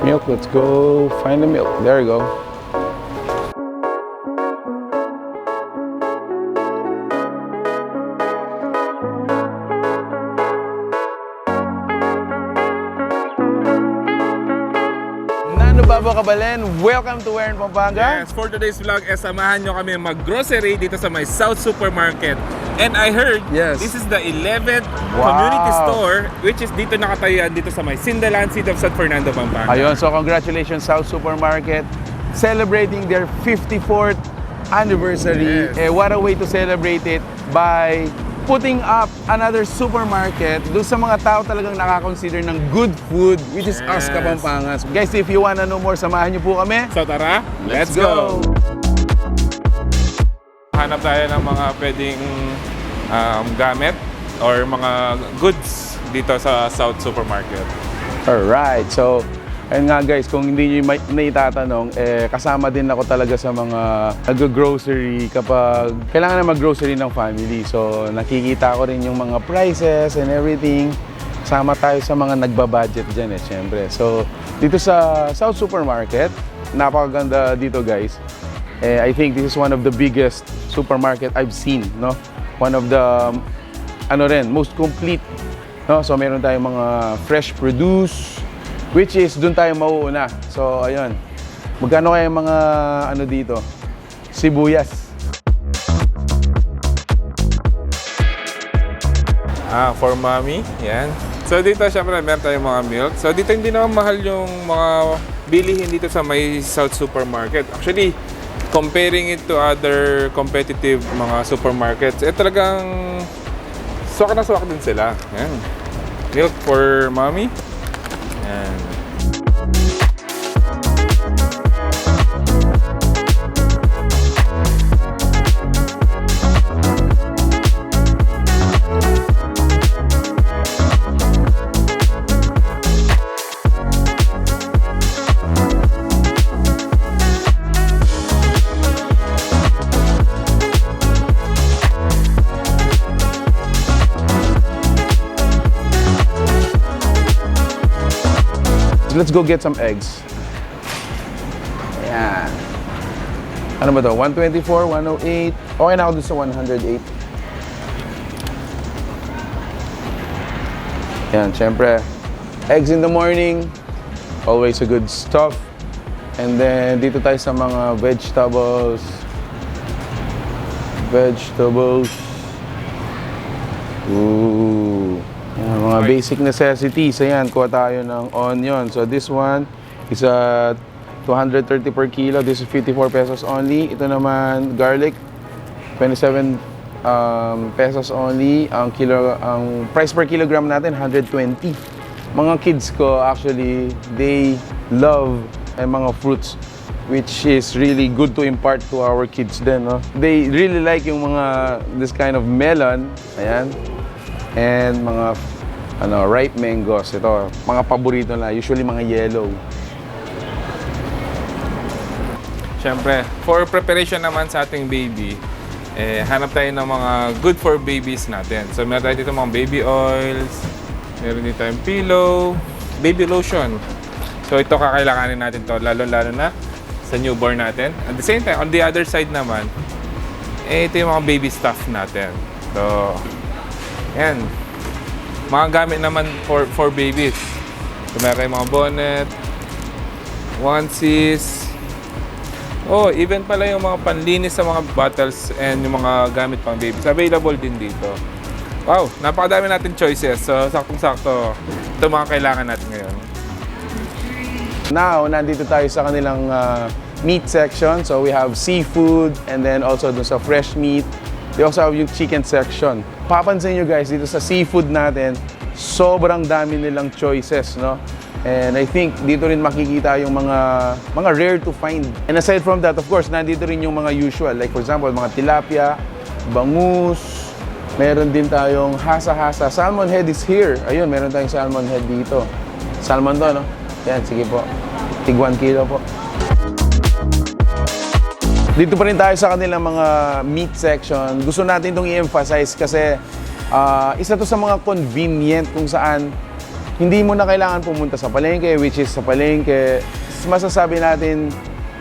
Milk, let's go find the milk. There you go. Nano Babo Kabalen, welcome to Where in Pampanga. Yes, for today's vlog, samahan nyo kami mag-grocery dito sa my South Supermarket. And I heard, Yes. this is the 11th Wow. community store, which is dito nakatayuan dito sa may Sindalan, City of San Fernando, Pampanga. Ayun, so congratulations South Supermarket celebrating their 54th anniversary. Yes. What a way to celebrate it by putting up another supermarket doon sa mga tao talagang nakakonsider ng good food, which is us, Yes. Kapampangas. Guys, if you wanna know more, samahan niyo po kami. So tara, let's go! Hanap tayo ng mga pwedeng gamit or mga goods dito sa South Supermarket. Alright, so ayun nga guys, kung hindi nyo naitatanong, kasama din ako talaga sa mga nag-grocery kapag kailangan na mag-grocery ng family. So nakikita ko rin yung mga prices and everything. Kasama tayo sa mga nagbabudget dyan syempre. So dito sa South Supermarket, napakaganda dito guys. I think this is one of the biggest supermarket I've seen, no? One of the most complete, no? So meron tayong mga fresh produce, which is doon tayo mauuna. So ayun. Magkano kaya yung mga dito? Sibuyas. For mommy, yan. So dito syempre meron tayong mga milk. So dito hindi naman mahal yung mga bilihin dito sa may South Supermarket. Actually, comparing it to other competitive mga supermarkets, talagang swak na swak din sila. Yan. Milk for mommy. Yan. Let's go get some eggs. Ayan. Ano ba to? 124, 108. Okay na ako dun sa 108. Yan, syempre. Eggs in the morning. Always a good stuff. And then, dito tayo sa mga vegetables. Ooh. Yan, mga basic necessities. Ayan, kuha tayo ng onion. So this one is 230 per kilo. This is 54 pesos only. Ito naman, garlic, 27 pesos only. Ang price per kilogram natin, 120. Mga kids ko, actually, they love mga fruits, which is really good to impart to our kids din, no? They really like yung this kind of melon. Ayan. And mga ripe mangoes. Ito, mga paborito na. Usually mga yellow. Siyempre, for preparation naman sa ating baby, hanap tayo ng mga good for babies natin. So, meron tayo dito mga baby oils, meron dito tayong pillow, baby lotion. So, ito kakailanganin natin to, lalo-lalo na sa newborn natin. At the same time, on the other side naman, ito yung mga baby stuff natin. So, yan. Mga gamit naman for babies. So, meron tayong mga bonnet, onesies. Oh, even pala yung mga panlinis sa mga bottles and yung mga gamit pang babies. Available din dito. Wow, napakadami natin choices. So, saktong-sakto. Ito mga kailangan natin ngayon. Now, nandito tayo sa kanilang meat section. So, we have seafood and then also dun sa fresh meat. They also have yung chicken section. Papansin nyo guys, dito sa seafood natin, sobrang dami nilang choices, no? And I think dito rin makikita yung mga rare to find. And aside from that, of course, nandito rin yung mga usual. Like for example, mga tilapia, bangus, meron din tayong hasa-hasa. Salmon head is here. Ayun, meron tayong salmon head dito. Salmon to, no? Yan, sige po. Tig 1 kilo po. Dito pa rin tayo sa kanilang mga meat section. Gusto natin itong i-emphasize kasi isa to sa mga convenient kung saan hindi mo na kailangan pumunta sa palengke, which is sa palengke, masasabi natin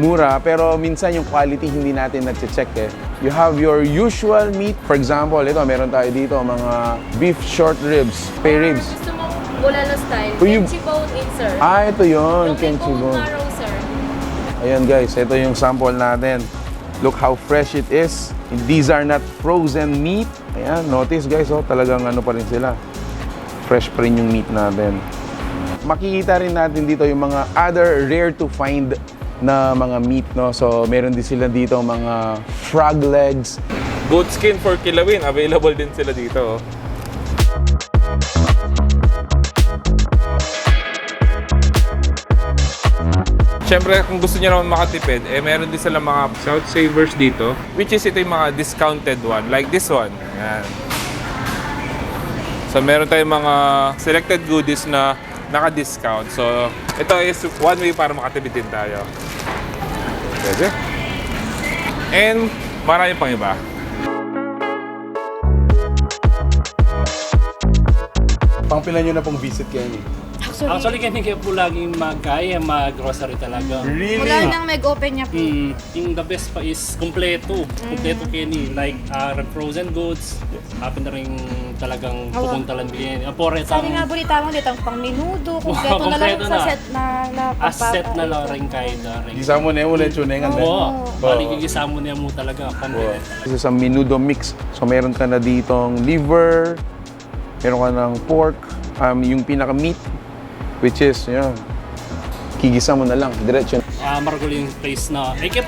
mura, pero minsan yung quality hindi natin nag-check eh. You have your usual meat. For example, ito, meron tayo dito, mga beef short ribs, spare ribs. Gusto mo bulalo style, Yung- Kenchi bone in, sir. Ito yun, Yung Kenchi bone bone. marrow, sir. Ayan guys, ito yung sample natin. Look how fresh it is. These are not frozen meat. Ayan, notice guys, oh, talagang ano pa rin sila. Fresh pa rin yung meat natin. Makikita rin natin dito yung mga other rare to find na mga meat, no? So, meron din sila dito mga frog legs. Goat skin for kilawin, available din sila dito. Oh. Siyempre, kung gusto niyo naman makatipid, meron din sila mga South Savers dito, which is ito yung mga discounted one, like this one. Yan. So, meron tayong mga selected goodies na naka-discount. So, ito is one way para makatipid din tayo. Pwede. And marami pang iba. Pangpilan nyo na pong visit kayo ni? Actually, kami kayo po laging mag-grocery talaga. Really? Mula nang mag-open niya po. Yung the best pa is kompleto. Kompleto Kenny. Like, frozen goods. Happy na rin talagang pupunta lang bilhin. Sabi nga balita mo dito, pang minudo, kompleto na lang kompleto sa na. set na Asset na lang rin kahit rin. Isa mo na yung ulit tunengan din. Oo. Maligigisa mo niya mo talaga. Pambili. This is a menudo mix. So meron ka na ditong liver, meron ka ng pork, yung pinaka-meat, which is, yun, kigisa mo na lang, diretso. Maragol yung place na, kaya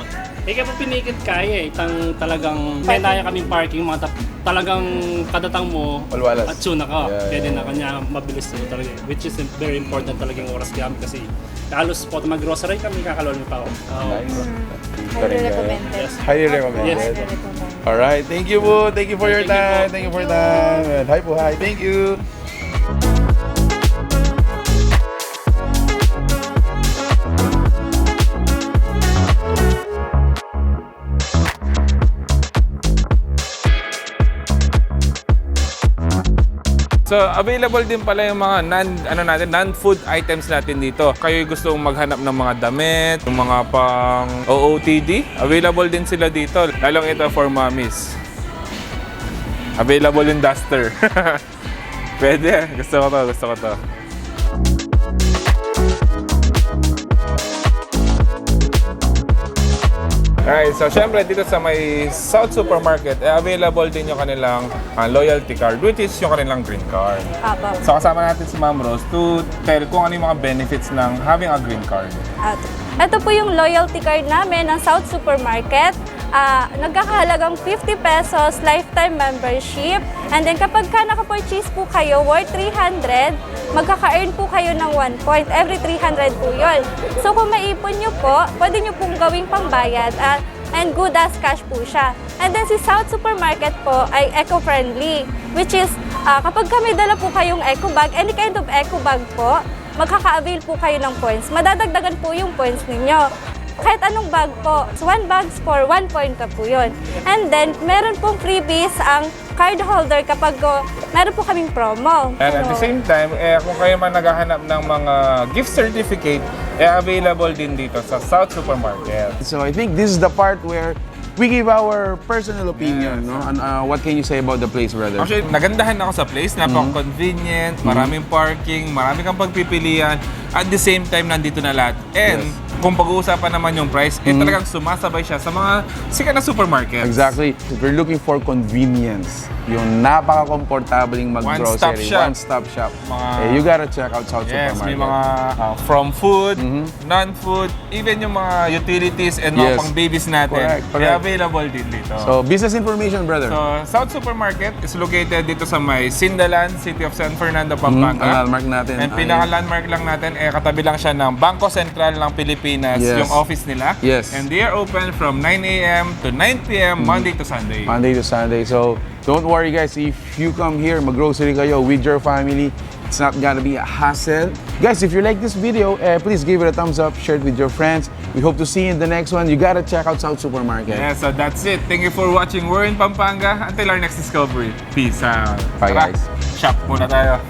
pa pinikit kaya talagang may naya kaming parking, talagang kadatang mo, Walwalas. at suna ka. Yeah, Pwede na kanya mabilis na talaga. Which is very important talaga yung oras kaya kasi halos po mag-grocery kami, kakalawin pa ako. Nice. Highly recommended. Yes. Highly recommended. Yes. Highly recommended. Alright, thank you po. Thank you for your Thank you time. po. Thank you for your time. And hi po, hi. Thank you. So, available din pala yung mga non-food items natin dito. Kayo gusto maghanap ng mga damit, yung mga pang OOTD, available din sila dito. Lalong ito for mommies. Available yung duster. Pwede, gusto ko to. Alright, so syempre dito sa may South Supermarket, available din yung kanilang loyalty card, which is yung kanilang green card. Apo. So kasama natin si Ma'am Rose to tell kung ano yung mga benefits ng having a green card. Ito po yung loyalty card namin ng South Supermarket. Nagkakahalagang 50 pesos lifetime membership. And then kapag ka naka-purchase po kayo worth 300, magkaka-earn po kayo ng 1 point. Every 300 po yun. So kung maipon nyo po, pwede nyo pong gawing pambayad. And good as cash po siya. And then si South Supermarket po ay eco-friendly. Which is, kapag kami dala po kayong eco bag, any kind of eco bag po, magkaka-avail po kayo ng points. Madadagdagan po yung points ninyo. Kahit anong bag po. So, 1 bags for 1 point ka po yun. And then, meron pong freebies ang card holder kapag meron po kaming promo. And at the same time, kung kayo man naghahanap ng mga gift certificate, available din dito sa South Supermarket. So I think this is the part where we give our personal opinion, no? And, what can you say about the place, brother? Actually, nagandahan ako sa place, napaka-convenient, maraming parking, marami kang pagpipilian. At the same time, nandito na lahat. And kung pag-uusapan naman yung price, talagang sumasabay siya sa mga sikat na supermarkets. Exactly. If you're looking for convenience, yung napaka-komportabling mag-grocery, one-stop shop, you gotta check out South Yes, Supermarket. may mga from food, non-food, even yung mga utilities and mga Yes. pang-babies natin, Correct. available din dito. So, business information, brother. So, South Supermarket is located dito sa may Sindalan, City of San Fernando, Pampanga. Ang landmark natin. And pinaka-landmark lang natin, katabi lang siya ng Bangko Sentral ng Pilipinas, Yes. yung office nila. Yes. And they are open from 9 a.m. to 9 p.m. Monday to Sunday. Monday to Sunday. So, don't worry guys, if you come here, mag-grocery kayo with your family, it's not gonna be a hassle. Guys, if you like this video, please give it a thumbs up, share it with your friends. We hope to see you in the next one. You gotta check out South Supermarket. Yeah, so that's it. Thank you for watching. We're in Pampanga. Until our next discovery. Peace out. Bye, Tara, guys. Shop muna tayo.